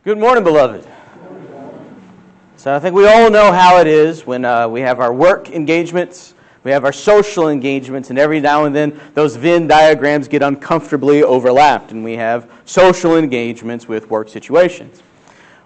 Good morning, beloved. So I think we all know how it is when we have our work engagements, we have our social engagements, and every now and then those Venn diagrams get uncomfortably overlapped, and we have social engagements with work situations.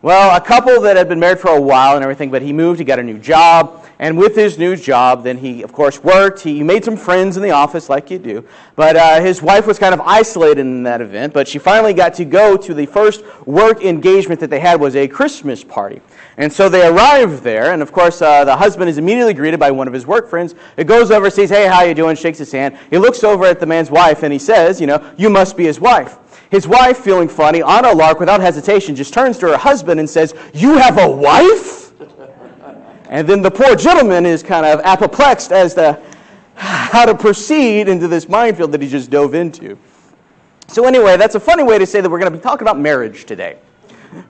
Well, a couple that had been married for a while and everything, but he moved, he got a new job, and with his new job, then he, of course, worked. He made some friends in the office like you do, but his wife was kind of isolated in that event, but she finally got to go to the first work engagement that they had was a Christmas party. And so they arrived there, and of course, the husband is immediately greeted by one of his work friends. He goes over, says, "Hey, how you doing?" Shakes his hand. He looks over at the man's wife, and he says, "You must be his wife." His wife, feeling funny, on a lark, without hesitation, just turns to her husband and says, "You have a wife?" And then the poor gentleman is kind of apoplexed as to how to proceed into this minefield that he just dove into. So anyway, that's a funny way to say that we're going to be talking about marriage today.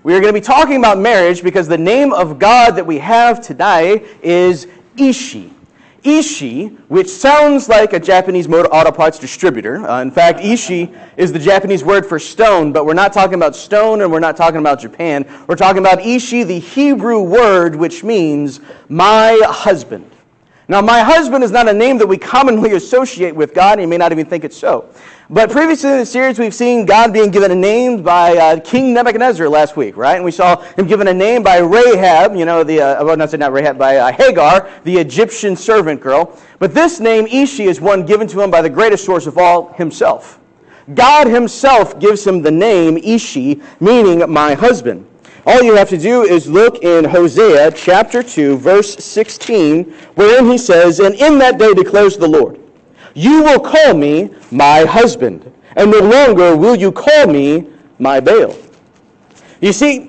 We are going to be talking about marriage because the name of God that we have today is Ishi. Ishi, which sounds like a Japanese motor auto parts distributor. In fact, Ishi is the Japanese word for stone, but we're not talking about stone and we're not talking about Japan. We're talking about Ishi, the Hebrew word which means my husband. Now, my husband is not a name that we commonly associate with God, and you may not even think it's so. But previously in the series, we've seen God being given a name by King Nebuchadnezzar last week, right? And we saw him given a name by Rahab, by Hagar, the Egyptian servant girl. But this name, Ishi, is one given to him by the greatest source of all, himself. God himself gives him the name Ishi, meaning my husband. All you have to do is look in Hosea chapter 2, verse 16, wherein he says, "And in that day declares the Lord, you will call me my husband, and no longer will you call me my Baal." You see,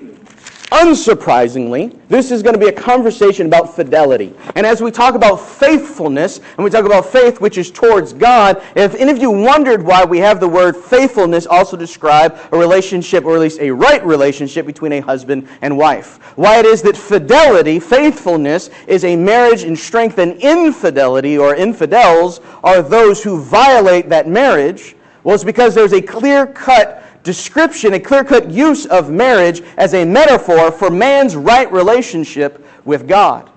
unsurprisingly, this is going to be a conversation about fidelity. And as we talk about faithfulness, and we talk about faith which is towards God, if any of you wondered why we have the word faithfulness also describe a relationship, or at least a right relationship between a husband and wife, why it is that fidelity, faithfulness, is a marriage in strength, and infidelity, or infidels, are those who violate that marriage, well, it's because there's a clear-cut description, a clear-cut use of marriage as a metaphor for man's right relationship with God.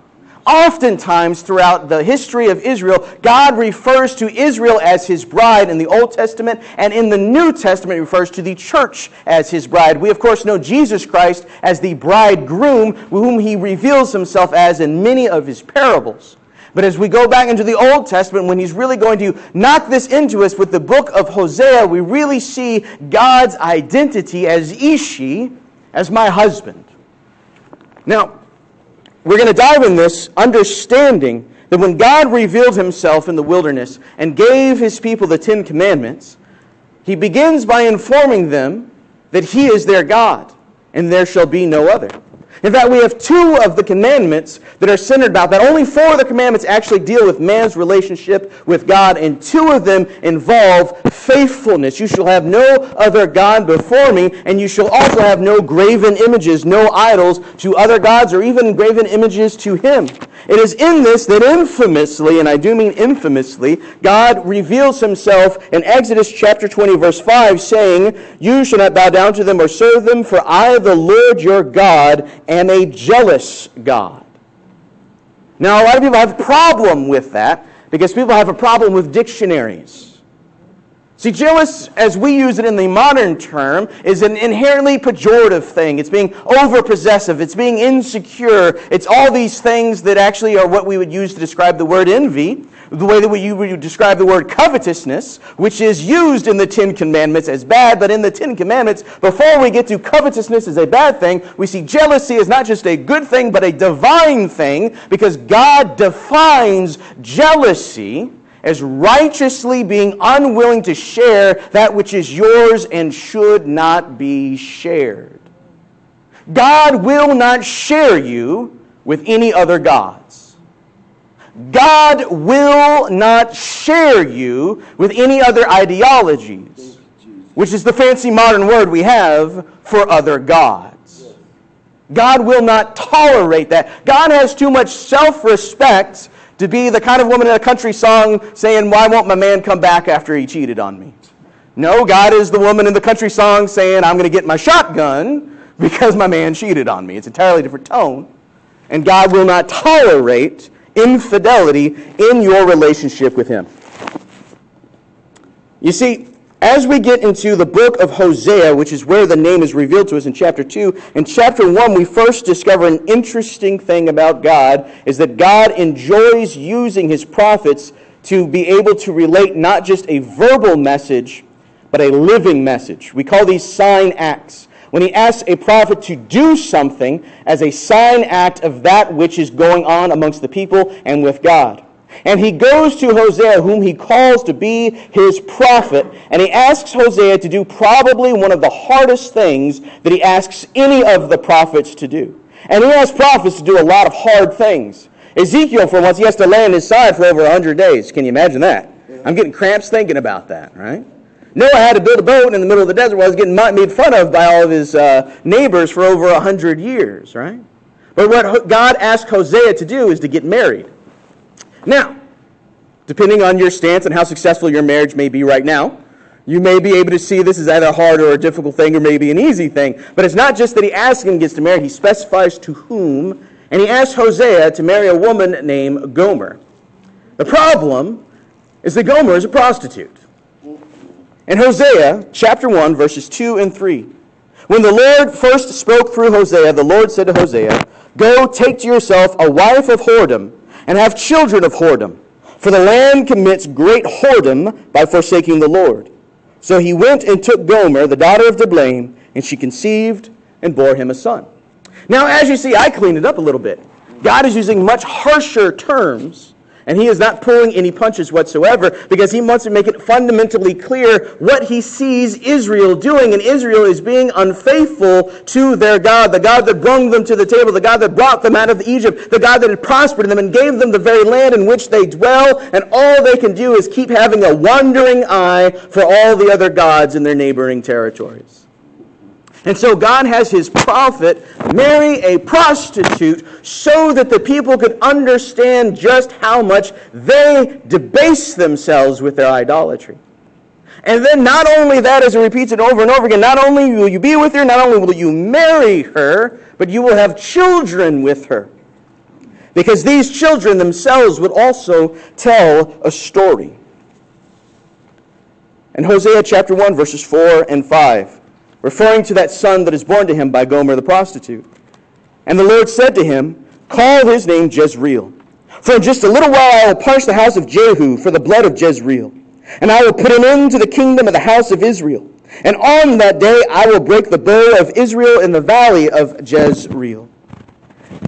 Oftentimes throughout the history of Israel, God refers to Israel as his bride in the Old Testament, and in the New Testament refers to the church as his bride. We, of course, know Jesus Christ as the bridegroom, whom he reveals himself as in many of his parables. But as we go back into the Old Testament, when he's really going to knock this into us with the book of Hosea, we really see God's identity as Ishi, as my husband. Now, we're going to dive in this understanding that when God revealed himself in the wilderness and gave his people the 10 Commandments, he begins by informing them that he is their God, and there shall be no other. In fact, we have 2 of the commandments that are centered about that. Only 4 of the commandments actually deal with man's relationship with God, and 2 of them involve faithfulness. You shall have no other God before me, and you shall also have no graven images, no idols to other gods, or even graven images to him. It is in this that infamously, and I do mean infamously, God reveals himself in Exodus chapter 20, verse 5, saying, "You shall not bow down to them or serve them, for I, the Lord your God, am a jealous God." Now, a lot of people have a problem with that because people have a problem with dictionaries. See, jealous, as we use it in the modern term, is an inherently pejorative thing. It's being overpossessive. It's being insecure. It's all these things that actually are what we would use to describe the word envy, the way that we would describe the word covetousness, which is used in the 10 Commandments as bad, but in the 10 Commandments, before we get to covetousness as a bad thing, we see jealousy as not just a good thing, but a divine thing, because God defines jealousy as righteously being unwilling to share that which is yours and should not be shared. God will not share you with any other gods. God will not share you with any other ideologies, which is the fancy modern word we have for other gods. God will not tolerate that. God has too much self-respect to be the kind of woman in a country song saying, "Why won't my man come back after he cheated on me?" No, God is the woman in the country song saying, "I'm going to get my shotgun because my man cheated on me. It's an entirely different tone. And God will not tolerate infidelity in your relationship with him. You see, as we get into the book of Hosea, which is where the name is revealed to us in chapter 2, in chapter 1 we first discover an interesting thing about God, is that God enjoys using his prophets to be able to relate not just a verbal message, but a living message. We call these sign acts. When he asks a prophet to do something as a sign act of that which is going on amongst the people and with God. And he goes to Hosea, whom he calls to be his prophet, and he asks Hosea to do probably one of the hardest things that he asks any of the prophets to do. And he asks prophets to do a lot of hard things. Ezekiel, for once, he has to lay on his side for over 100 days. Can you imagine that? I'm getting cramps thinking about that, right? Noah had to build a boat in the middle of the desert while he was getting made fun of by all of his neighbors for over 100 years, right? But what God asked Hosea to do is to get married. Now, depending on your stance and how successful your marriage may be right now, you may be able to see this as either a hard or a difficult thing or maybe an easy thing. But it's not just that he asks him gets to marry, he specifies to whom, and he asks Hosea to marry a woman named Gomer. The problem is that Gomer is a prostitute. In Hosea, chapter 1, verses 2 and 3, when the Lord first spoke through Hosea, the Lord said to Hosea, "Go, take to yourself a wife of whoredom, and have children of whoredom. For the land commits great whoredom by forsaking the Lord." So he went and took Gomer, the daughter of Diblaim, and she conceived and bore him a son. Now, as you see, I cleaned it up a little bit. God is using much harsher terms, and he is not pulling any punches whatsoever, because he wants to make it fundamentally clear what he sees Israel doing. And Israel is being unfaithful to their God, the God that brought them to the table, the God that brought them out of Egypt, the God that had prospered them and gave them the very land in which they dwell. And all they can do is keep having a wandering eye for all the other gods in their neighboring territories. And so God has his prophet marry a prostitute so that the people could understand just how much they debase themselves with their idolatry. And then not only that, as it repeats it over and over again, not only will you be with her, not only will you marry her, but you will have children with her. Because these children themselves would also tell a story. In Hosea chapter 1, verses 4 and 5, referring to that son that is born to him by Gomer the prostitute. And the Lord said to him, "Call his name Jezreel. For in just a little while I will punish the house of Jehu for the blood of Jezreel. And I will put an end to the kingdom of the house of Israel. And on that day I will break the bow of Israel in the valley of Jezreel."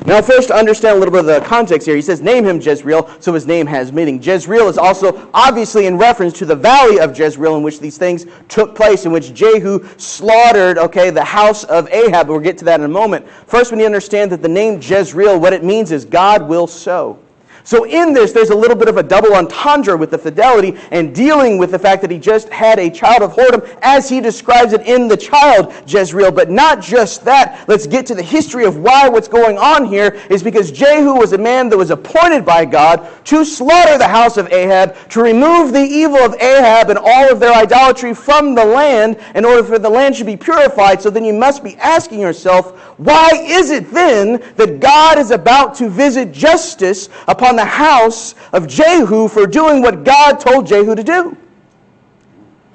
Now, first, to understand a little bit of the context here, he says, name him Jezreel, so his name has meaning. Jezreel is also obviously in reference to the valley of Jezreel in which these things took place, in which Jehu slaughtered, the house of Ahab. We'll get to that in a moment. First, we need to understand that the name Jezreel, what it means is God will sow. So in this, there's a little bit of a double entendre with the fidelity and dealing with the fact that he just had a child of whoredom as he describes it in the child Jezreel. But not just that. Let's get to the history of why what's going on here is because Jehu was a man that was appointed by God to slaughter the house of Ahab, to remove the evil of Ahab and all of their idolatry from the land in order for the land to be purified. So then you must be asking yourself, why is it then that God is about to visit justice upon the house of Jehu for doing what God told Jehu to do?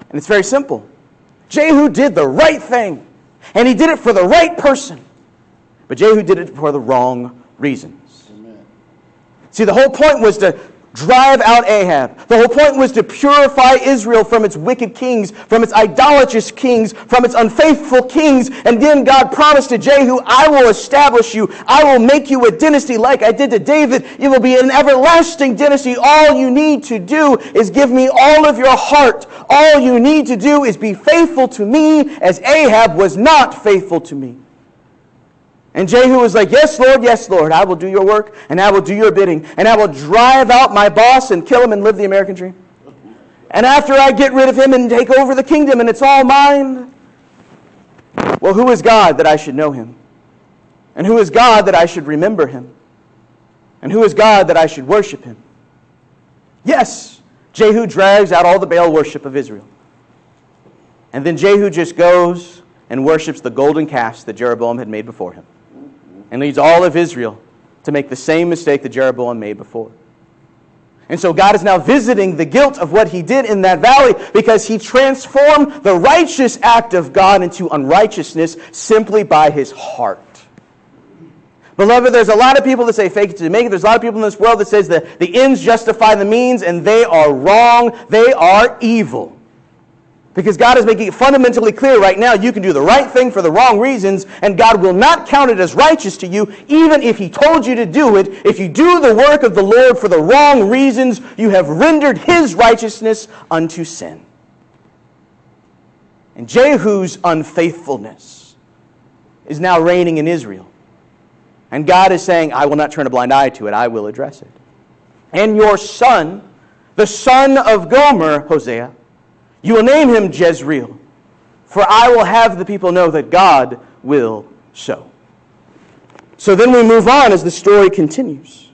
And it's very simple. Jehu did the right thing, and he did it for the right person. But Jehu did it for the wrong reasons. Amen. See, the whole point was to drive out Ahab. The whole point was to purify Israel from its wicked kings, from its idolatrous kings, from its unfaithful kings. And then God promised to Jehu, I will establish you. I will make you a dynasty like I did to David. It will be an everlasting dynasty. All you need to do is give me all of your heart. All you need to do is be faithful to me as Ahab was not faithful to me. And Jehu was like, yes, Lord, I will do your work, and I will do your bidding, and I will drive out my boss and kill him and live the American dream. And after I get rid of him and take over the kingdom and it's all mine, well, who is God that I should know him? And who is God that I should remember him? And who is God that I should worship him? Yes, Jehu drags out all the Baal worship of Israel. And then Jehu just goes and worships the golden calves that Jeroboam had made before him, and leads all of Israel to make the same mistake that Jeroboam made before. And so God is now visiting the guilt of what he did in that valley because he transformed the righteous act of God into unrighteousness simply by his heart. Beloved, there's a lot of people that say fake it to make it. There's a lot of people in this world that says that the ends justify the means, and they are wrong. They are evil. Because God is making it fundamentally clear right now, you can do the right thing for the wrong reasons, and God will not count it as righteous to you, even if he told you to do it. If you do the work of the Lord for the wrong reasons, you have rendered his righteousness unto sin. And Jehu's unfaithfulness is now reigning in Israel. And God is saying, I will not turn a blind eye to it. I will address it. And your son, the son of Gomer, Hosea, you will name him Jezreel, for I will have the people know that God will show. So then we move on as the story continues.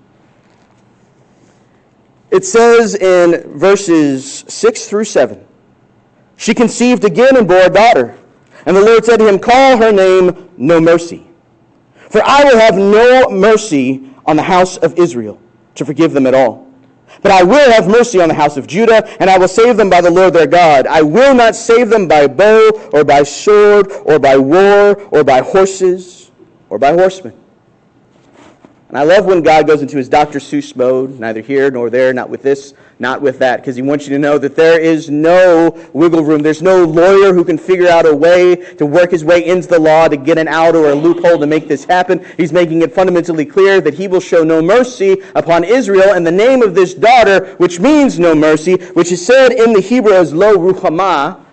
It says in verses 6 through 7, she conceived again and bore a daughter. And the Lord said to him, call her name No Mercy. For I will have no mercy on the house of Israel to forgive them at all. But I will have mercy on the house of Judah, and I will save them by the Lord their God. I will not save them by bow, or by sword, or by war, or by horses, or by horsemen. And I love when God goes into his Dr. Seuss mode, neither here nor there, not with this, not with that, because he wants you to know that there is no wiggle room. There's no lawyer who can figure out a way to work his way into the law to get an out or a loophole to make this happen. He's making it fundamentally clear that he will show no mercy upon Israel, and the name of this daughter, which means no mercy, which is said in the Hebrew as Lo-ruhama,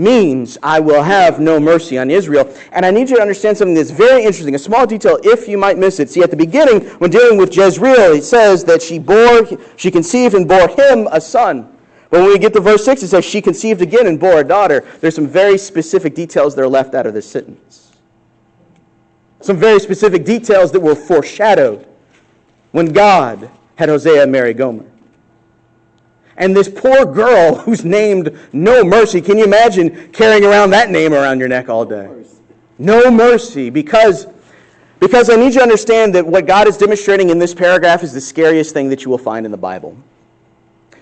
means I will have no mercy on Israel. And I need you to understand something that's very interesting, a small detail if you might miss it. See, at the beginning, when dealing with Jezreel, it says that she conceived and bore him a son. But when we get to verse 6, it says she conceived again and bore a daughter. There's some very specific details that are left out of this sentence. Some very specific details that were foreshadowed when God had Hosea marry Gomer. And this poor girl who's named No Mercy, can you imagine carrying around that name around your neck all day? No Mercy, because I need you to understand that what God is demonstrating in this paragraph is the scariest thing that you will find in the Bible.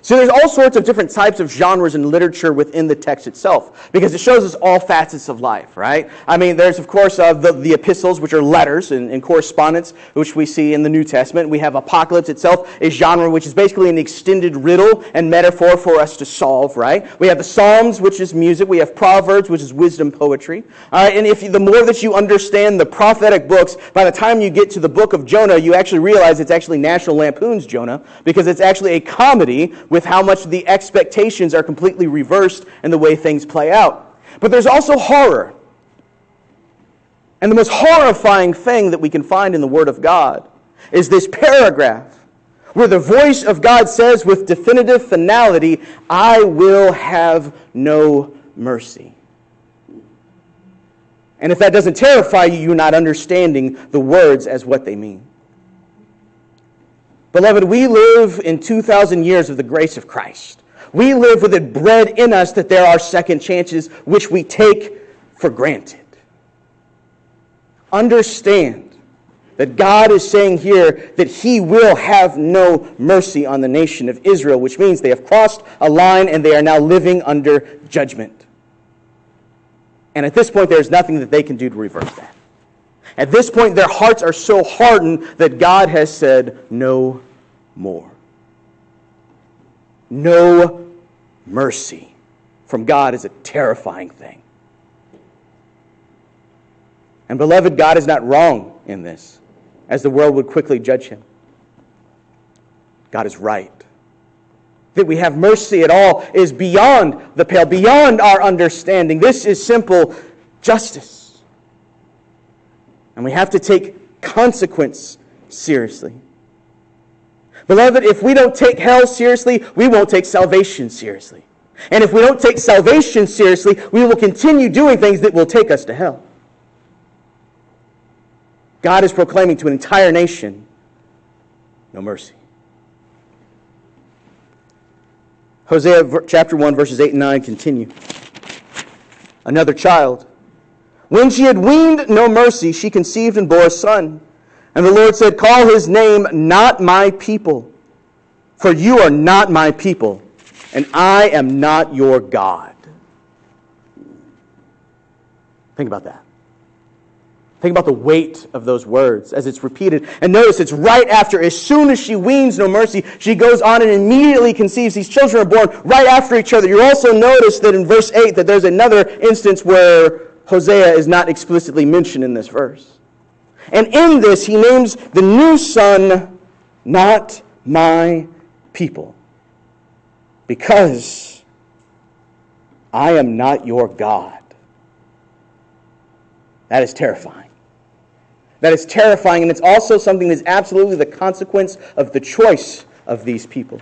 So there's all sorts of different types of genres and literature within the text itself, because it shows us all facets of life, right? I mean, there's, of course, the epistles, which are letters and correspondence, which we see in the New Testament. We have Apocalypse itself, a genre which is basically an extended riddle and metaphor for us to solve, right? We have the Psalms, which is music. We have Proverbs, which is wisdom poetry. All right, and the more that you understand the prophetic books, by the time you get to the book of Jonah, you actually realize it's actually National Lampoon's Jonah, because it's actually a comedy with how much the expectations are completely reversed in the way things play out. But there's also horror. And the most horrifying thing that we can find in the Word of God is this paragraph where the voice of God says with definitive finality, I will have no mercy. And if that doesn't terrify you, you're not understanding the words as what they mean. Beloved, we live in 2,000 years of the grace of Christ. We live with it bred in us that there are second chances, which we take for granted. Understand that God is saying here that He will have no mercy on the nation of Israel, which means they have crossed a line and they are now living under judgment. And at this point, there's nothing that they can do to reverse that. At this point, their hearts are so hardened that God has said, no more. No mercy from God is a terrifying thing. And beloved, God is not wrong in this, as the world would quickly judge Him. God is right. That we have mercy at all is beyond the pale, beyond our understanding. This is simple justice. And we have to take consequence seriously. Beloved, if we don't take hell seriously, we won't take salvation seriously. And if we don't take salvation seriously, we will continue doing things that will take us to hell. God is proclaiming to an entire nation, no mercy. Hosea chapter 1, verses 8 and 9 continue. Another child When she had weaned no mercy, she conceived and bore a son. And the Lord said, call his name Not My People, for you are not my people, and I am not your God. Think about that. Think about the weight of those words as it's repeated. And notice it's right after, as soon as she weans no mercy, she goes on and immediately conceives. These children are born right after each other. You also notice that in verse 8 that there's another instance where Hosea is not explicitly mentioned in this verse. And in this, he names the new son, Not My People, because I am not your God. That is terrifying. That is terrifying, and it's also something that's absolutely the consequence of the choice of these people.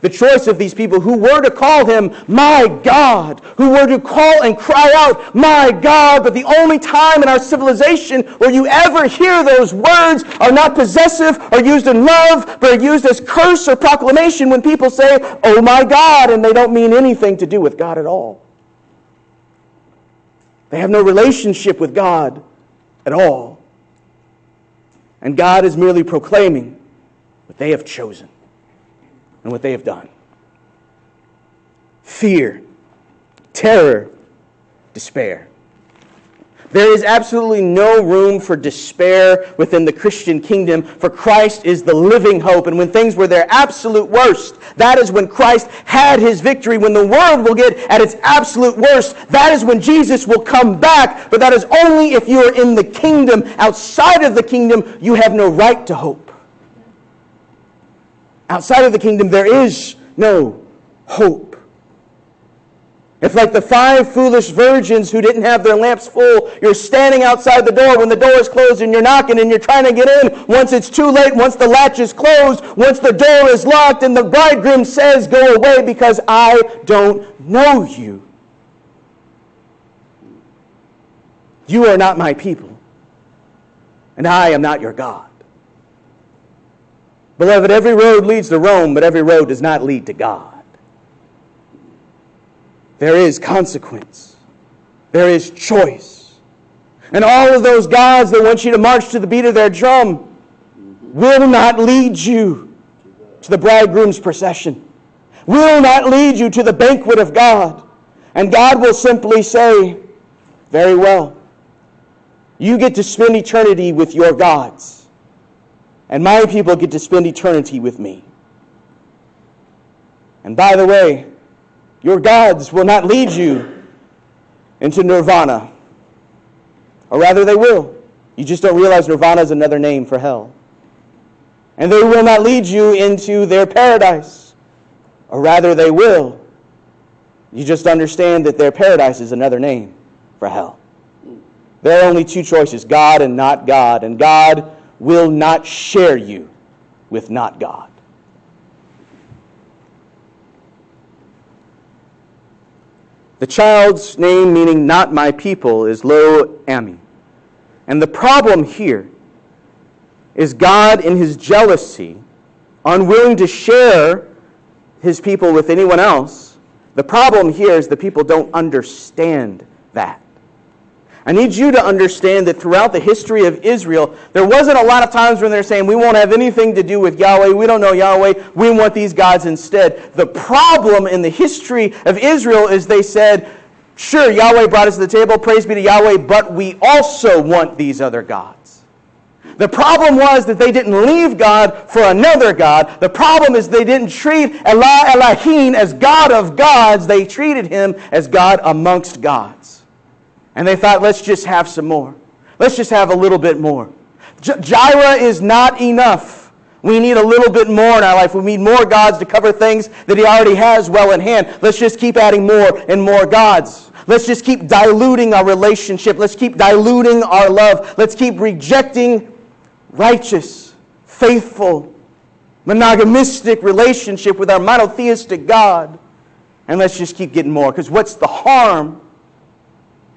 The choice of these people who were to call him my God, who were to call and cry out, my God, but the only time in our civilization where you ever hear those words are not possessive or used in love, but are used as curse or proclamation when people say, oh my God, and they don't mean anything to do with God at all. They have no relationship with God at all. And God is merely proclaiming what they have chosen and what they have done. Fear, terror, despair. There is absolutely no room for despair within the Christian kingdom, for Christ is the living hope. And when things were their absolute worst, that is when Christ had his victory. When the world will get at its absolute worst, that is when Jesus will come back. But that is only if you are in the kingdom. Outside of the kingdom, you have no right to hope. Outside of the kingdom, there is no hope. If, like the 5 foolish virgins who didn't have their lamps full, you're standing outside the door when the door is closed and you're knocking and you're trying to get in. Once it's too late, once the latch is closed, once the door is locked and the bridegroom says, go away because I don't know you. You are not my people, and I am not your God. Beloved, every road leads to Rome, but every road does not lead to God. There is consequence. There is choice. And all of those gods that want you to march to the beat of their drum will not lead you to the bridegroom's procession, will not lead you to the banquet of God. And God will simply say, very well, you get to spend eternity with your gods, and my people get to spend eternity with me. And by the way, your gods will not lead you into nirvana. Or rather, they will. You just don't realize nirvana is another name for hell. And they will not lead you into their paradise. Or rather, they will. You just understand that their paradise is another name for hell. There are only 2 choices, God and not God. And God will not share you with not God. The child's name, meaning not my people, is Lo-ammi. And the problem here is God, in his jealousy, unwilling to share his people with anyone else. The problem here is the people don't understand that. I need you to understand that throughout the history of Israel, there wasn't a lot of times when they're saying, we won't have anything to do with Yahweh, we don't know Yahweh, we want these gods instead. The problem in the history of Israel is they said, sure, Yahweh brought us to the table, praise be to Yahweh, but we also want these other gods. The problem was that they didn't leave God for another God. The problem is they didn't treat Elah Elohim as God of gods, they treated him as God amongst gods. And they thought, let's just have some more. Let's just have a little bit more. Jireh is not enough. We need a little bit more in our life. We need more gods to cover things that he already has well in hand. Let's just keep adding more and more gods. Let's just keep diluting our relationship. Let's keep diluting our love. Let's keep rejecting righteous, faithful, monogamistic relationship with our monotheistic God. And let's just keep getting more. Because what's the harm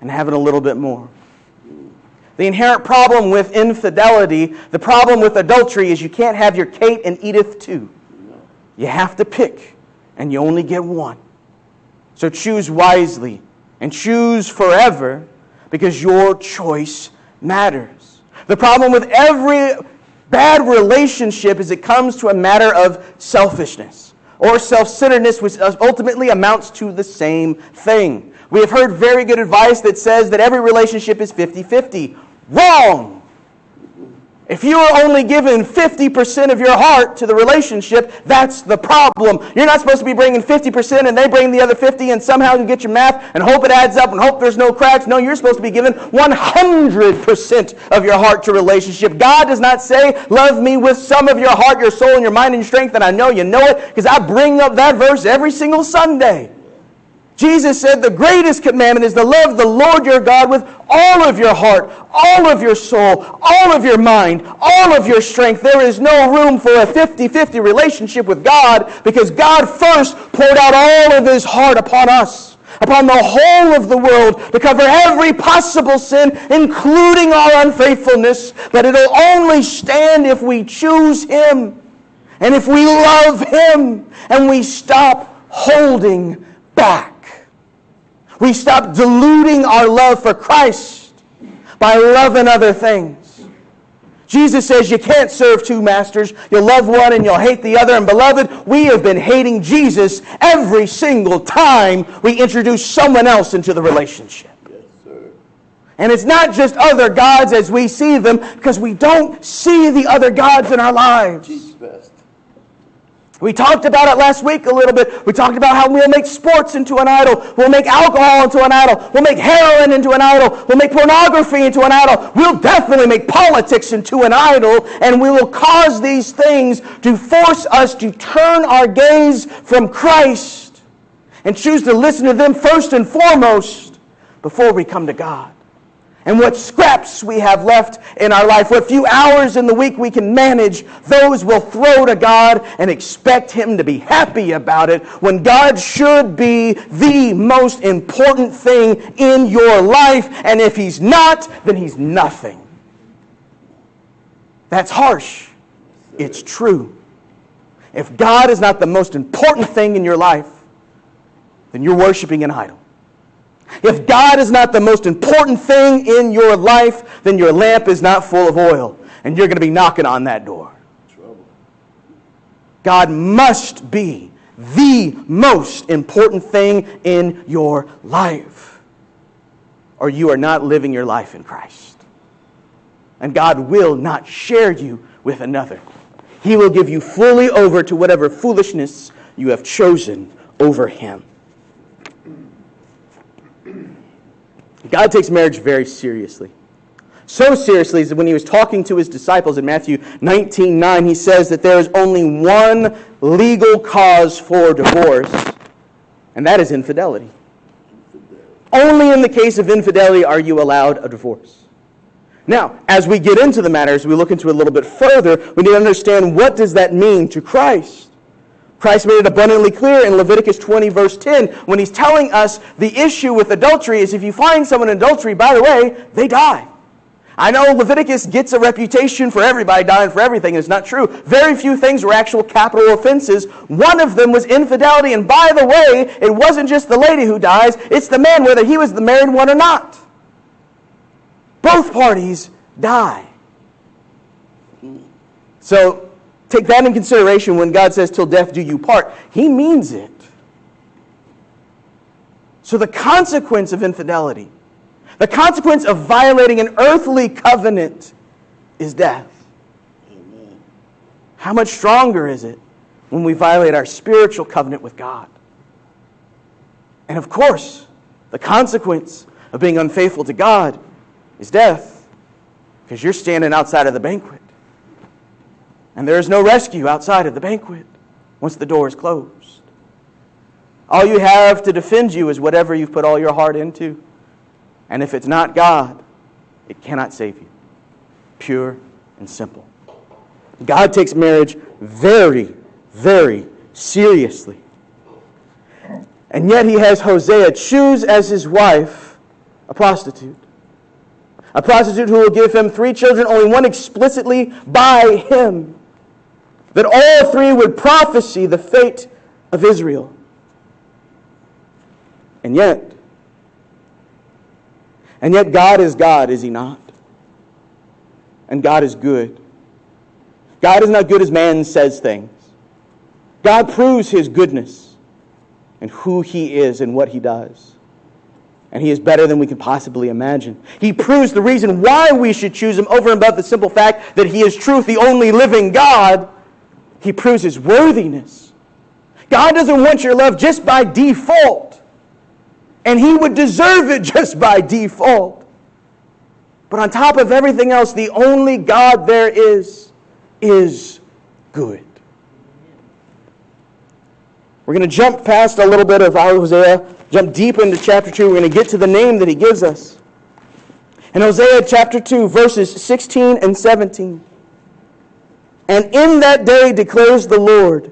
in having a little bit more? The inherent problem with infidelity, the problem with adultery, is you can't have your cake and eat it too. You have to pick, and you only get one. So choose wisely and choose forever. because your choice matters. The problem with every bad relationship is it comes to a matter of selfishness or self-centeredness, which ultimately amounts to the same thing. We have heard very good advice that says that every relationship is 50-50. Wrong! If you are only given 50% of your heart to the relationship, that's the problem. You're not supposed to be bringing 50% and they bring the other 50 and somehow you get your math and hope it adds up and hope there's no cracks. No, you're supposed to be given 100% of your heart to relationship. God does not say, love me with some of your heart, your soul, and your mind and your strength, and I know you know it because I bring up that verse every single Sunday. Jesus said the greatest commandment is to love the Lord your God with all of your heart, all of your soul, all of your mind, all of your strength. There is no room for a 50-50 relationship with God because God first poured out all of His heart upon us, upon the whole of the world to cover every possible sin, including our unfaithfulness, that it'll only stand if we choose Him and if we love Him and we stop holding back. We stop diluting our love for Christ by loving other things. Jesus says you can't serve two masters. You'll love one and you'll hate the other. And beloved, we have been hating Jesus every single time we introduce someone else into the relationship. Yes, sir. And it's not just other gods as we see them, because we don't see the other gods in our lives. Jesus best. We talked about it last week a little bit. We talked about how we'll make sports into an idol. We'll make alcohol into an idol. We'll make heroin into an idol. We'll make pornography into an idol. We'll definitely make politics into an idol. And we will cause these things to force us to turn our gaze from Christ and choose to listen to them first and foremost before we come to God. And what scraps we have left in our life, what few hours in the week we can manage, those we'll throw to God and expect Him to be happy about it, when God should be the most important thing in your life. And if He's not, then He's nothing. That's harsh. It's true. If God is not the most important thing in your life, then you're worshiping an idol. If God is not the most important thing in your life, then your lamp is not full of oil, and you're going to be knocking on that door. Trouble. God must be the most important thing in your life, or you are not living your life in Christ. And God will not share you with another. He will give you fully over to whatever foolishness you have chosen over Him. God takes marriage very seriously. So seriously that when He was talking to His disciples in Matthew 19:9, He says that there is only one legal cause for divorce, and that is infidelity. Only in the case of infidelity are you allowed a divorce. Now, as we get into the matter, as we look into it a little bit further, we need to understand, what does that mean to Christ? Christ made it abundantly clear in Leviticus 20, verse 10, when He's telling us the issue with adultery is if you find someone in adultery, by the way, they die. I know Leviticus gets a reputation for everybody dying for everything, and it's not true. Very few things were actual capital offenses. One of them was infidelity, and by the way, it wasn't just the lady who dies, it's the man, whether he was the married one or not. Both parties die. So, take that in consideration when God says, till death do you part. He means it. So the consequence of infidelity, the consequence of violating an earthly covenant, is death. Amen. How much stronger is it when we violate our spiritual covenant with God? And of course, the consequence of being unfaithful to God is death, because you're standing outside of the banquet. And there is no rescue outside of the banquet once the door is closed. All you have to defend you is whatever you've put all your heart into. And if it's not God, it cannot save you. Pure and simple. God takes marriage very, very seriously. And yet He has Hosea choose as his wife a prostitute. A prostitute who will give him 3 children, only one explicitly by him. That all 3 would prophesy the fate of Israel. And yet, And yet God is God, is He not? And God is good. God is not good as man says things. God proves His goodness and who He is and what He does. And He is better than we can possibly imagine. He proves the reason why we should choose Him over and above the simple fact that He is truth, the only living God. He proves His worthiness. God doesn't want your love just by default. And He would deserve it just by default. But on top of everything else, the only God there is good. We're going to jump past a little bit of Hosea, jump deep into chapter 2. We're going to get to the name that He gives us. In Hosea chapter 2, verses 16 and 17. And in that day declares the Lord,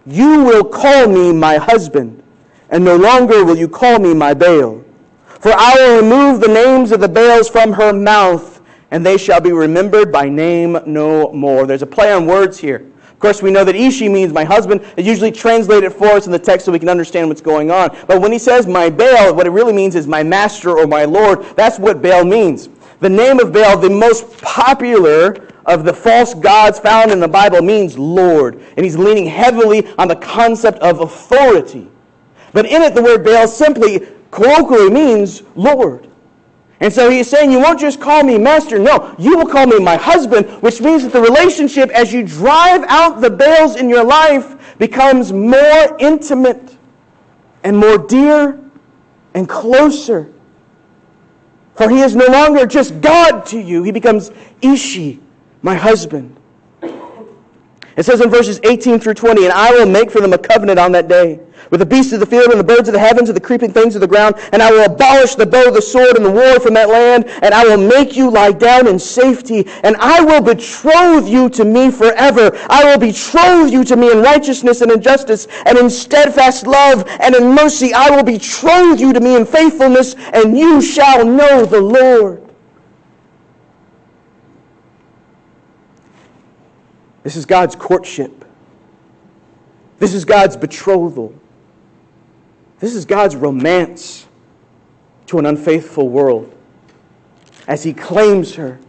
you will call me my husband, and no longer will you call me my Baal. For I will remove the names of the Baals from her mouth, and they shall be remembered by name no more. There's a play on words here. Of course, we know that Ishi means my husband. It's usually translated for us in the text so we can understand what's going on. But when he says my Baal, what it really means is my master or my Lord. That's what Baal means. The name of Baal, the most popular of the false gods found in the Bible, means Lord. And he's leaning heavily on the concept of authority. But in it, the word Baal simply, colloquially, means Lord. And so he's saying, you won't just call me master. No, you will call me my husband, which means that the relationship, as you drive out the Baals in your life, becomes more intimate and more dear and closer. For he is no longer just God to you. He becomes Ishi, my husband. It says in verses 18 through 20, and I will make for them a covenant on that day, with the beasts of the field and the birds of the heavens and the creeping things of the ground, and I will abolish the bow, the sword, and the war from that land, and I will make you lie down in safety, and I will betroth you to me forever. I will betroth you to me in righteousness and in justice, and in steadfast love and in mercy. I will betroth you to me in faithfulness, and you shall know the Lord. This is God's courtship. This is God's betrothal. This is God's romance to an unfaithful world as He claims her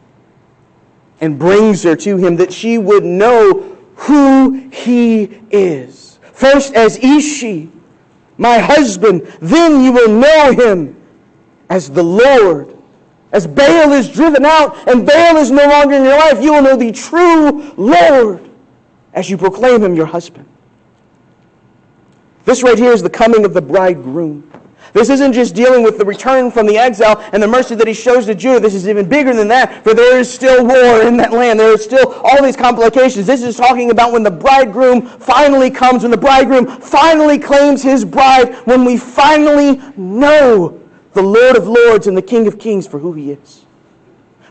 and brings her to Him, that she would know who He is. First as Ishi, my husband, then you will know Him as the Lord. As Baal is driven out and Baal is no longer in your life, you will know the true Lord as you proclaim Him your husband. This right here is the coming of the bridegroom. This isn't just dealing with the return from the exile and the mercy that He shows to Judah. This is even bigger than that, for there is still war in that land. There is still all these complications. This is talking about when the bridegroom finally comes, when the bridegroom finally claims his bride, when we finally know the Lord of Lords and the King of Kings for who He is.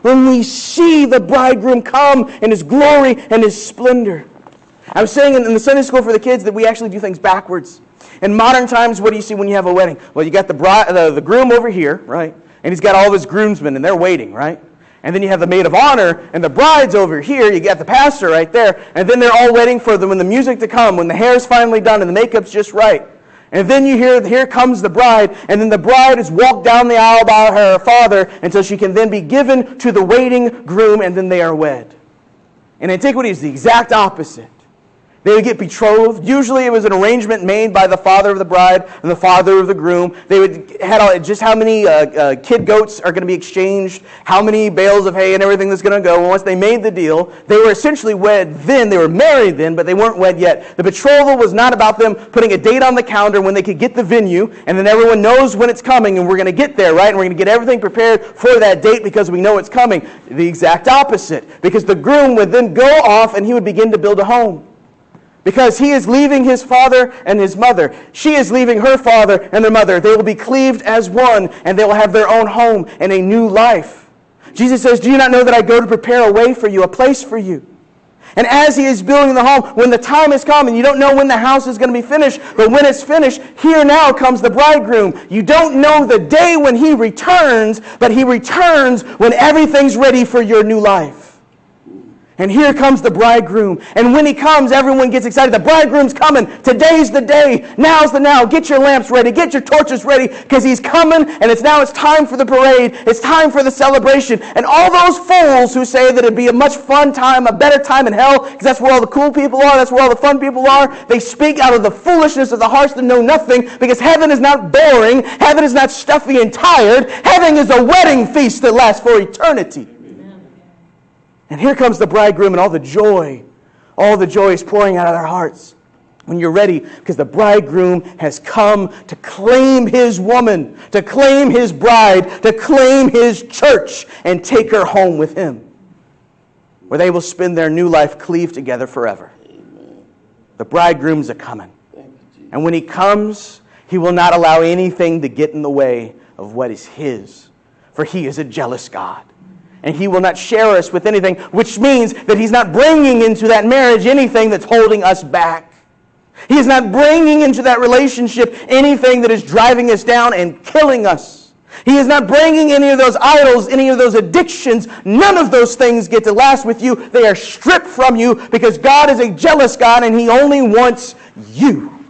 When we see the bridegroom come in His glory and His splendor. I was saying in the Sunday school for the kids that we actually do things backwards. In modern times, what do you see when you have a wedding? Well, you got the groom over here, right? And he's got all of his groomsmen, and they're waiting, right? And then you have the maid of honor, and the bride's over here. You got the pastor right there. And then they're all waiting for when the music to come, when the hair's finally done and the makeup's just right. And then you hear, here comes the bride, and then the bride is walked down the aisle by her father until she can then be given to the waiting groom, and then they are wed. In antiquity, it's the exact opposite. They would get betrothed. Usually it was an arrangement made by the father of the bride and the father of the groom. They would had just how many kid goats are going to be exchanged, how many bales of hay and everything that's going to go. And once they made the deal, they were essentially wed then. They were married then, but they weren't wed yet. The betrothal was not about them putting a date on the calendar when they could get the venue, and then everyone knows when it's coming, and we're going to get there, right? And we're going to get everything prepared for that date because we know it's coming. The exact opposite. Because the groom would then go off and he would begin to build a home. Because he is leaving his father and his mother. She is leaving her father and their mother. They will be cleaved as one, and they will have their own home and a new life. Jesus says, do you not know that I go to prepare a way for you, a place for you? And as he is building the home, when the time has come, and you don't know when the house is going to be finished, but when it's finished, here now comes the bridegroom. You don't know the day when he returns, but he returns when everything's ready for your new life. And here comes the bridegroom. And when he comes, everyone gets excited. The bridegroom's coming. Today's the day. Now's the now. Get your lamps ready. Get your torches ready, because he's coming, and it's time for the parade. It's time for the celebration. And all those fools who say that it'd be a much fun time, a better time in hell, because that's where all the cool people are, that's where all the fun people are, they speak out of the foolishness of the hearts that know nothing, because heaven is not boring. Heaven is not stuffy and tired. Heaven is a wedding feast that lasts for eternity. And here comes the bridegroom, and all the joy is pouring out of their hearts. When you're ready, because the bridegroom has come to claim his woman, to claim his bride, to claim his church, and take her home with him, where they will spend their new life cleaved together forever. Amen. The bridegroom's a-coming. Thank you, Jesus. And when he comes, he will not allow anything to get in the way of what is his, for he is a jealous God. And he will not share us with anything, which means that he's not bringing into that marriage anything that's holding us back. He is not bringing into that relationship anything that is driving us down and killing us. He is not bringing any of those idols, any of those addictions. None of those things get to last with you. They are stripped from you, because God is a jealous God, and he only wants you.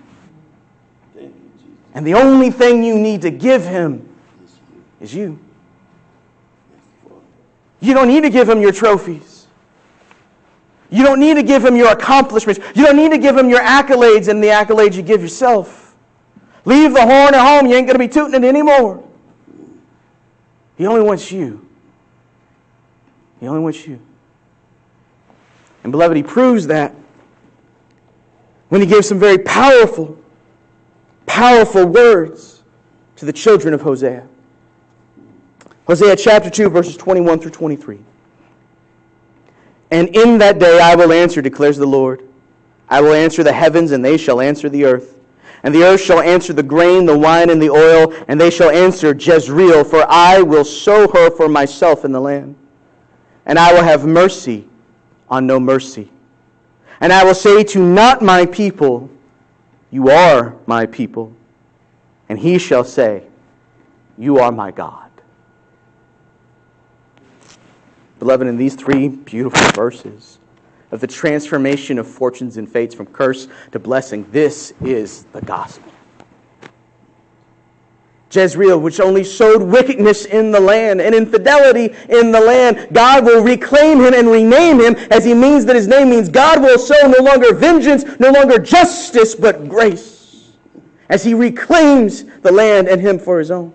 Thank you, Jesus. And the only thing you need to give him is you. You don't need to give him your trophies. You don't need to give him your accomplishments. You don't need to give him your accolades and the accolades you give yourself. Leave the horn at home. You ain't going to be tooting it anymore. He only wants you. He only wants you. And beloved, he proves that when he gives some very powerful, powerful words to the children of Hosea. Hosea chapter 2, verses 21 through 23. And in that day I will answer, declares the Lord. I will answer the heavens, and they shall answer the earth. And the earth shall answer the grain, the wine, and the oil, and they shall answer Jezreel, for I will sow her for myself in the land. And I will have mercy on no mercy. And I will say to not my people, you are my people. And he shall say, you are my God. Beloved, in these three beautiful verses of the transformation of fortunes and fates from curse to blessing, this is the gospel. Jezreel, which only sowed wickedness in the land and infidelity in the land, God will reclaim him and rename him, as he means that his name means God will sow no longer vengeance, no longer justice, but grace, as he reclaims the land and him for his own.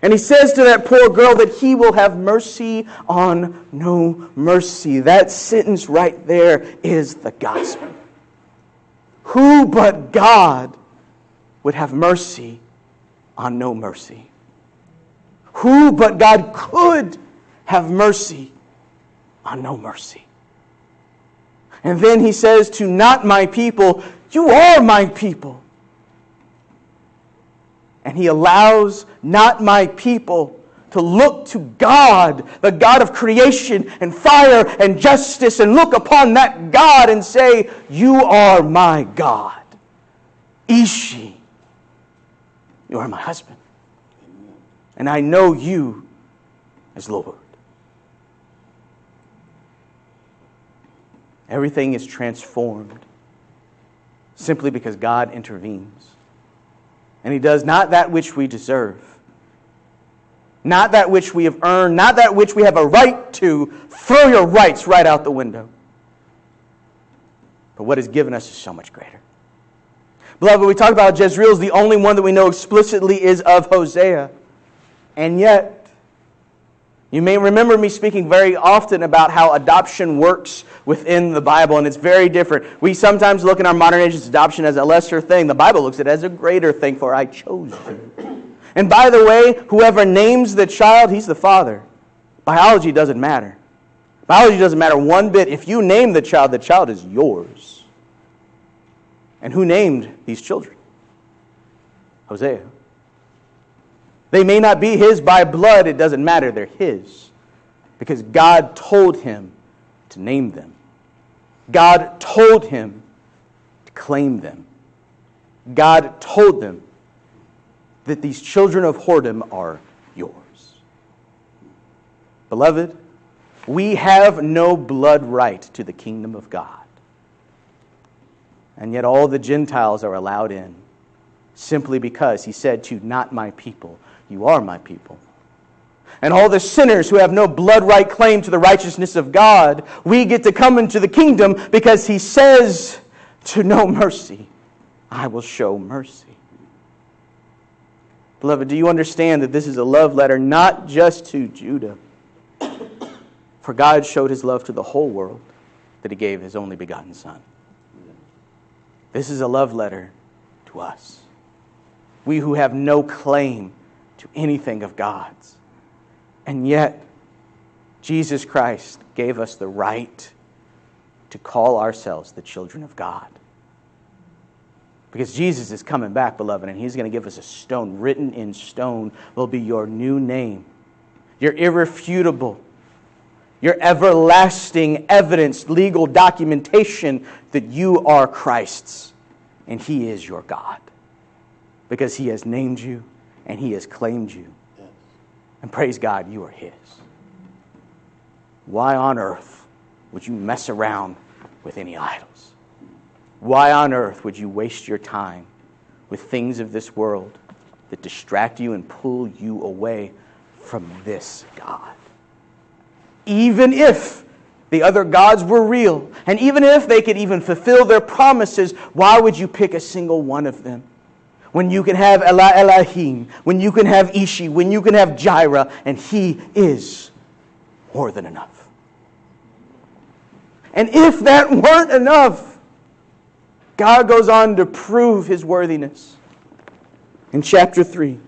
And he says to that poor girl that he will have mercy on no mercy. That sentence right there is the gospel. Who but God would have mercy on no mercy? Who but God could have mercy on no mercy? And then he says to not my people, you are my people. And he allows not my people to look to God, the God of creation and fire and justice, and look upon that God and say, you are my God. Ishi, you are my husband. And I know you as Lord. Everything is transformed simply because God intervenes. And he does not that which we deserve, not that which we have earned, not that which we have a right to. Throw your rights right out the window. But what is given us is so much greater. Beloved, we talked about Jezreel is the only one that we know explicitly is of Hosea. And yet, you may remember me speaking very often about how adoption works within the Bible, and it's very different. We sometimes look in our modern age at adoption as a lesser thing. The Bible looks at it as a greater thing, for I chose you. And by the way, whoever names the child, he's the father. Biology doesn't matter. Biology doesn't matter one bit. If you name the child is yours. And who named these children? Hosea. They may not be his by blood. It doesn't matter. They're his. Because God told him to name them. God told him to claim them. God told them that these children of whoredom are yours. Beloved, We have no blood right to the kingdom of God. And yet all the Gentiles are allowed in simply because he said to not my people, you are my people. And all the sinners who have no blood right claim to the righteousness of God, we get to come into the kingdom because he says to no mercy, I will show mercy. Beloved, do you understand that this is a love letter not just to Judah? For God showed his love to the whole world that he gave his only begotten Son. This is a love letter to us. We who have no claim to anything of God's. And yet, Jesus Christ gave us the right to call ourselves the children of God. Because Jesus is coming back, beloved, and he's going to give us a stone. Written in stone will be your new name. Your irrefutable, your everlasting evidence, legal documentation that you are Christ's and he is your God. Because he has named you and he has claimed you. And praise God, you are his. Why on earth would you mess around with any idols? Why on earth would you waste your time with things of this world that distract you and pull you away from this God? Even if the other gods were real, and even if they could even fulfill their promises, why would you pick a single one of them? When you can have Elohim, when you can have Ishi, when you can have Jireh, and he is more than enough. And if that weren't enough, God goes on to prove his worthiness in chapter 3.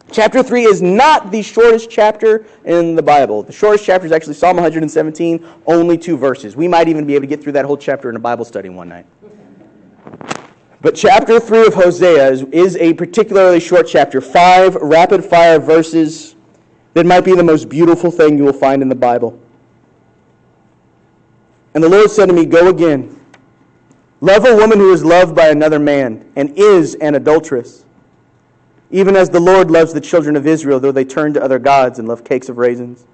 Chapter 3 is not the shortest chapter in the Bible. The shortest chapter is actually Psalm 117, only 2 verses. We might even be able to get through that whole chapter in a Bible study one night. But chapter 3 of Hosea is a particularly short chapter. 5 rapid-fire verses that might be the most beautiful thing you will find in the Bible. And the Lord said to me, go again. Love a woman who is loved by another man and is an adulteress. Even as the Lord loves the children of Israel, though they turn to other gods and love cakes of raisins.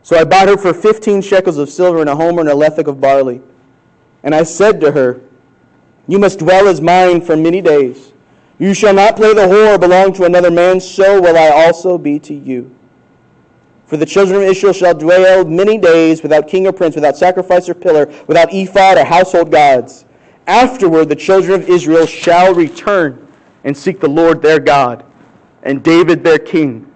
So I bought her for 15 shekels of silver and a homer and a lethek of barley. And I said to her, you must dwell as mine for many days. You shall not play the whore or belong to another man, so will I also be to you. For the children of Israel shall dwell many days without king or prince, without sacrifice or pillar, without ephod or household gods. Afterward the children of Israel shall return and seek the Lord their God, and David their king,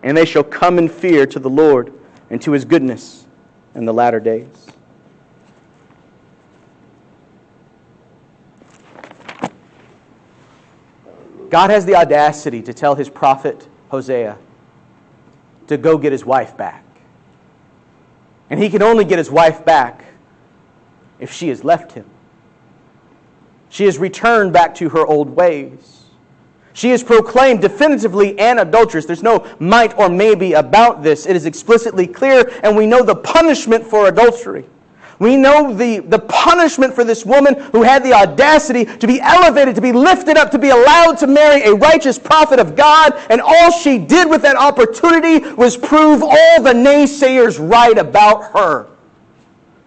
and they shall come in fear to the Lord and to his goodness in the latter days. God has the audacity to tell his prophet Hosea to go get his wife back. And he can only get his wife back if she has left him. She has returned back to her old ways. She is proclaimed definitively an adulteress. There's no might or maybe about this. It is explicitly clear, and we know the punishment for adultery. We know the punishment for this woman who had the audacity to be elevated, to be lifted up, to be allowed to marry a righteous prophet of God, and all she did with that opportunity was prove all the naysayers right about her.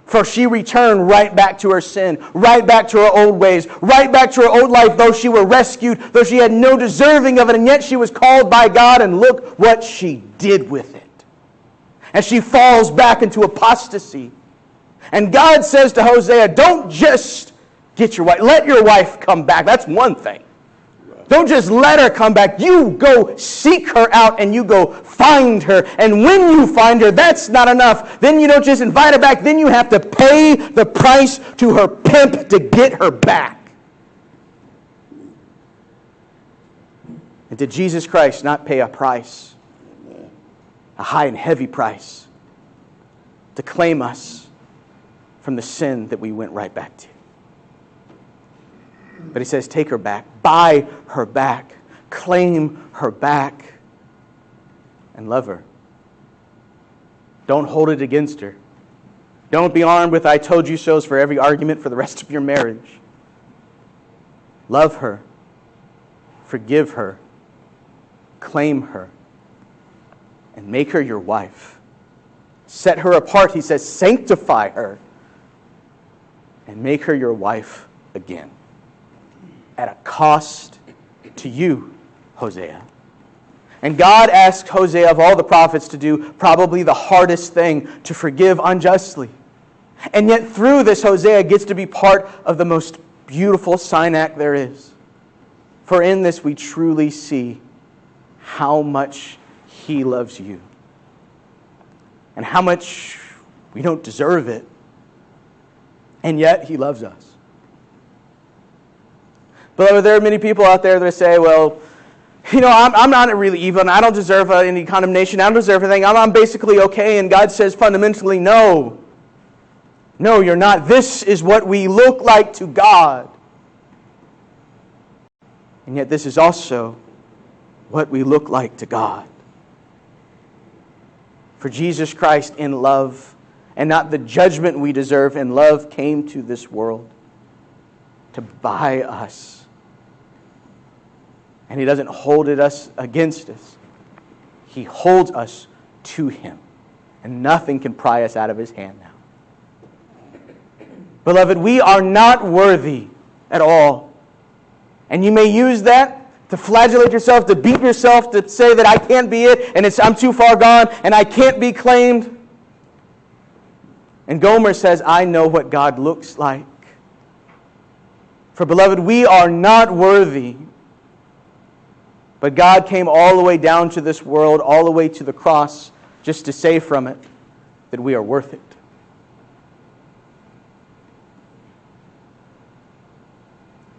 For she returned right back to her sin, right back to her old ways, right back to her old life, though she were rescued, though she had no deserving of it, and yet she was called by God, and look what she did with it. And she falls back into apostasy. And God says to Hosea, don't just get your wife, let your wife come back. That's one thing. Don't just let her come back. You go seek her out and you go find her. And when you find her, that's not enough. Then you don't just invite her back. Then you have to pay the price to her pimp to get her back. And did Jesus Christ not pay a price? A high and heavy price to claim us from the sin that we went right back to. But he says, take her back, buy her back, claim her back, and love her. Don't hold it against her. Don't be armed with I told you so's for every argument for the rest of your marriage. Love her, forgive her, claim her, and make her your wife. Set her apart, he says, sanctify her, and make her your wife again. At a cost to you, Hosea. And God asked Hosea of all the prophets to do probably the hardest thing, to forgive unjustly. And yet through this, Hosea gets to be part of the most beautiful sign act there is. For in this we truly see how much he loves you. And how much we don't deserve it. And yet he loves us. Beloved, there are many people out there that say, well, I'm not really evil, and I don't deserve any condemnation. I don't deserve anything. I'm basically okay. And God says fundamentally, no. No, you're not. This is what we look like to God. And yet this is also what we look like to God. For Jesus Christ in love, and not the judgment we deserve, in love came to this world to buy us. And he doesn't hold us against us. He holds us to him. And nothing can pry us out of his hand now. Beloved, we are not worthy at all. And you may use that to flagellate yourself, to beat yourself, to say that I can't be it, and I'm too far gone, and I can't be claimed. And Gomer says, I know what God looks like. For beloved, we are not worthy. But God came all the way down to this world, all the way to the cross, just to say from it that we are worth it.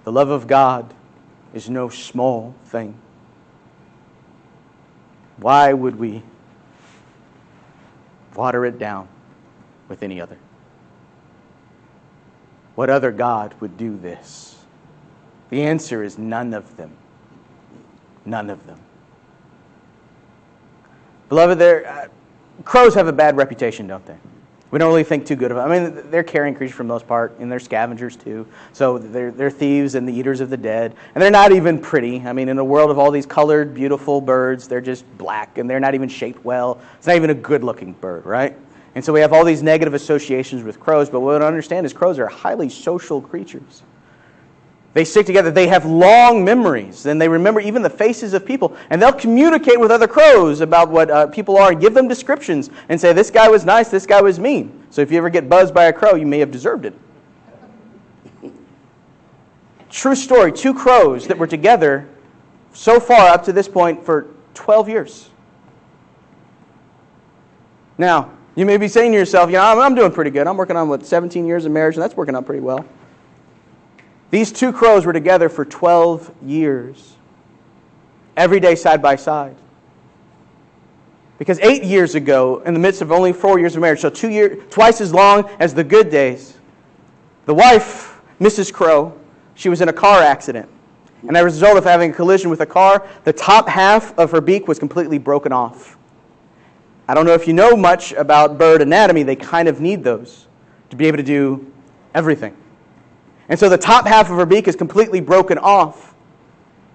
The love of God is no small thing. Why would we water it down with any other? What other God would do this? The answer is none of them. None of them. Beloved, crows have a bad reputation, don't they? We don't really think too good of them. I mean, they're carrion creatures for the most part, and they're scavengers too. So they're thieves and the eaters of the dead. And they're not even pretty. I mean, in a world of all these colored, beautiful birds, they're just black, and they're not even shaped well. It's not even a good-looking bird, right? And so we have all these negative associations with crows, but what we don't understand is crows are highly social creatures. They stick together. They have long memories, and they remember even the faces of people. And they'll communicate with other crows about what people are and give them descriptions and say, this guy was nice, this guy was mean. So if you ever get buzzed by a crow, you may have deserved it. True story, 2 crows that were together so far up to this point for 12 years. Now, you may be saying to yourself, I'm doing pretty good. I'm working on, 17 years of marriage, and that's working out pretty well. These 2 crows were together for 12 years. Every day side by side. Because 8 years ago, in the midst of only 4 years of marriage, so 2 years, twice as long as the good days, the wife, Mrs. Crow, she was in a car accident. And as a result of having a collision with a car, the top half of her beak was completely broken off. I don't know if you know much about bird anatomy. They kind of need those to be able to do everything. And so the top half of her beak is completely broken off.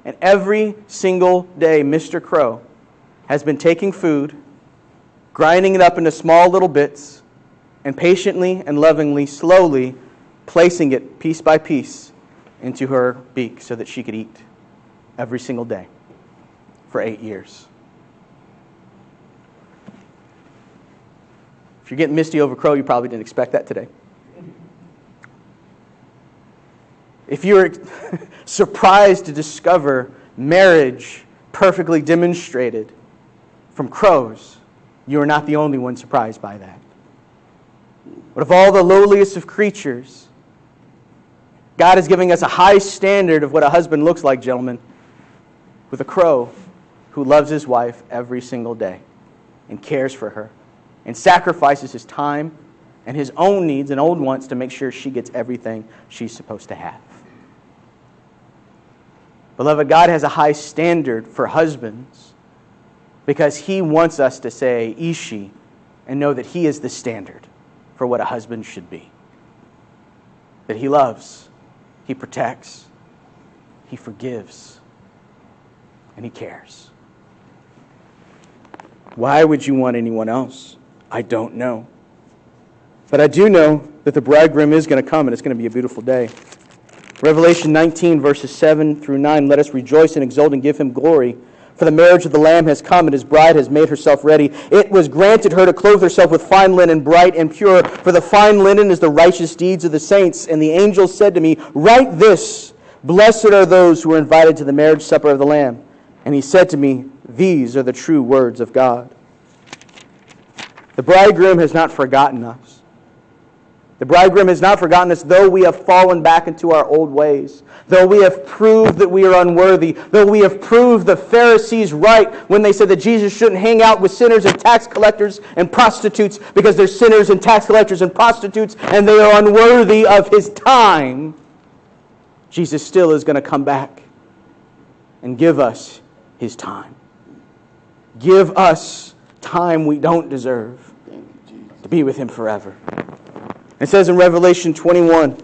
And every single day, Mr. Crow has been taking food, grinding it up into small little bits, and patiently and lovingly, slowly placing it piece by piece into her beak so that she could eat every single day for 8 years. If you're getting misty over crow, you probably didn't expect that today. If you're surprised to discover marriage perfectly demonstrated from crows, you are not the only one surprised by that. But of all the lowliest of creatures, God is giving us a high standard of what a husband looks like, gentlemen, with a crow who loves his wife every single day and cares for her and sacrifices his time and his own needs and own wants to make sure she gets everything she's supposed to have. Beloved, God has a high standard for husbands because He wants us to say, Ishi, and know that He is the standard for what a husband should be. That He loves, He protects, He forgives, and He cares. Why would you want anyone else I don't know. But I do know that the bridegroom is going to come, and it's going to be a beautiful day. Revelation 19, verses 7 through 9, let us rejoice and exult and give him glory. For the marriage of the Lamb has come, and his bride has made herself ready. It was granted her to clothe herself with fine linen, bright and pure, for the fine linen is the righteous deeds of the saints. And the angel said to me, write this, blessed are those who are invited to the marriage supper of the Lamb. And he said to me, these are the true words of God. The bridegroom has not forgotten us. The bridegroom has not forgotten us, though we have fallen back into our old ways, though we have proved that we are unworthy, though we have proved the Pharisees right when they said that Jesus shouldn't hang out with sinners and tax collectors and prostitutes because they're sinners and tax collectors and prostitutes and they are unworthy of his time. Jesus still is going to come back and give us his time. Give us time we don't deserve to be with him forever. It says in Revelation 21,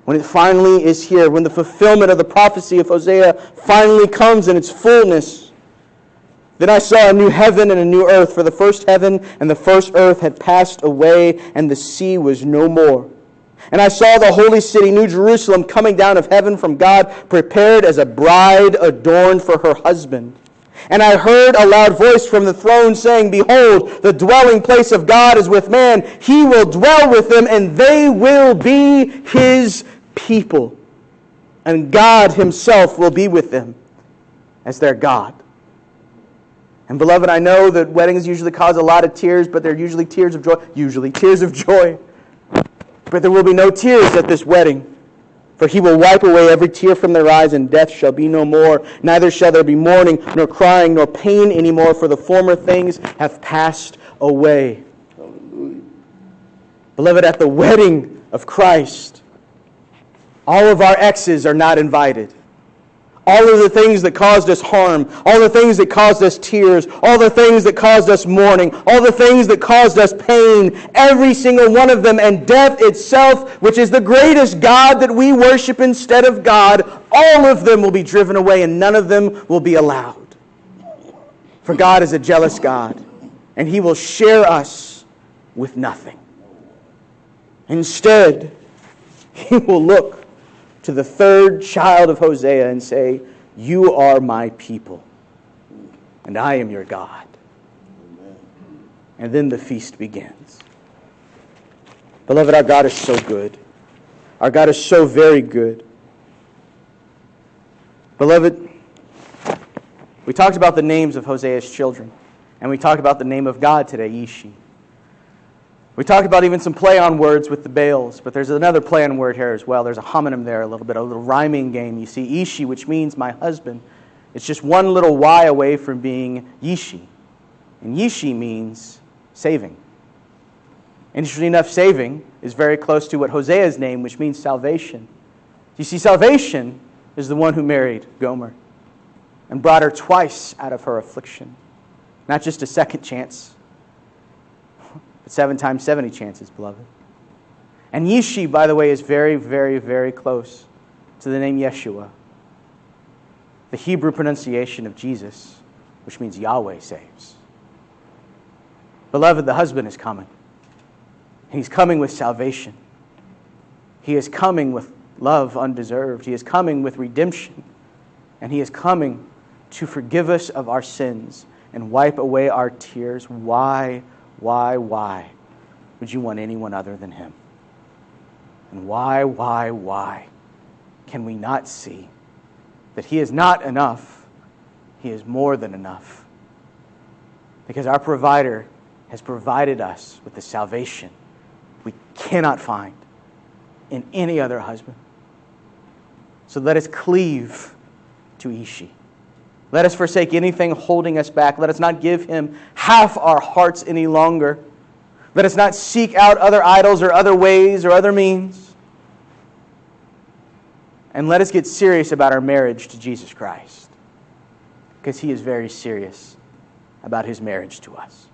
when it finally is here, when the fulfillment of the prophecy of Hosea finally comes in its fullness, then I saw a new heaven and a new earth, for the first heaven and the first earth had passed away, and the sea was no more. And I saw the holy city, New Jerusalem, coming down of heaven from God, prepared as a bride adorned for her husband. And I heard a loud voice from the throne saying, behold, the dwelling place of God is with man. He will dwell with them, and they will be his people. And God himself will be with them as their God. And beloved, I know that weddings usually cause a lot of tears, but they're usually tears of joy. Usually tears of joy. But there will be no tears at this wedding. For he will wipe away every tear from their eyes, and death shall be no more. Neither shall there be mourning, nor crying, nor pain anymore, for the former things have passed away. Hallelujah. Beloved, at the wedding of Christ, all of our exes are not invited. All of the things that caused us harm, all the things that caused us tears, all the things that caused us mourning, all the things that caused us pain, every single one of them, and death itself, which is the greatest God that we worship instead of God, all of them will be driven away and none of them will be allowed. For God is a jealous God, and he will share us with nothing. Instead, he will look to the third child of Hosea and say, you are my people, and I am your God. Amen. And then the feast begins. Beloved, our God is so good. Our God is so very good. Beloved, we talked about the names of Hosea's children, and we talked about the name of God today, Ishi. We talked about even some play on words with the Baals, but there's another play on word here as well. There's a homonym there, a little rhyming game. You see, Ishi, which means my husband, it's just one little Y away from being Yishi. And Yishi means saving. Interestingly enough, saving is very close to what Hosea's name, which means salvation. You see, salvation is the one who married Gomer and brought her twice out of her affliction. Not just a second chance, but 7 times 70 chances, beloved. And Yishi, by the way, is very, very, very close to the name Yeshua, the Hebrew pronunciation of Jesus, which means Yahweh saves. Beloved, the husband is coming. He's coming with salvation. He is coming with love undeserved. He is coming with redemption. And he is coming to forgive us of our sins and wipe away our tears. Why would you want anyone other than him? And why can we not see that he is not enough? He is more than enough. Because our provider has provided us with the salvation we cannot find in any other husband. So let us cleave to Ishi. Let us forsake anything holding us back. Let us not give him half our hearts any longer. Let us not seek out other idols or other ways or other means. And let us get serious about our marriage to Jesus Christ, because he is very serious about his marriage to us.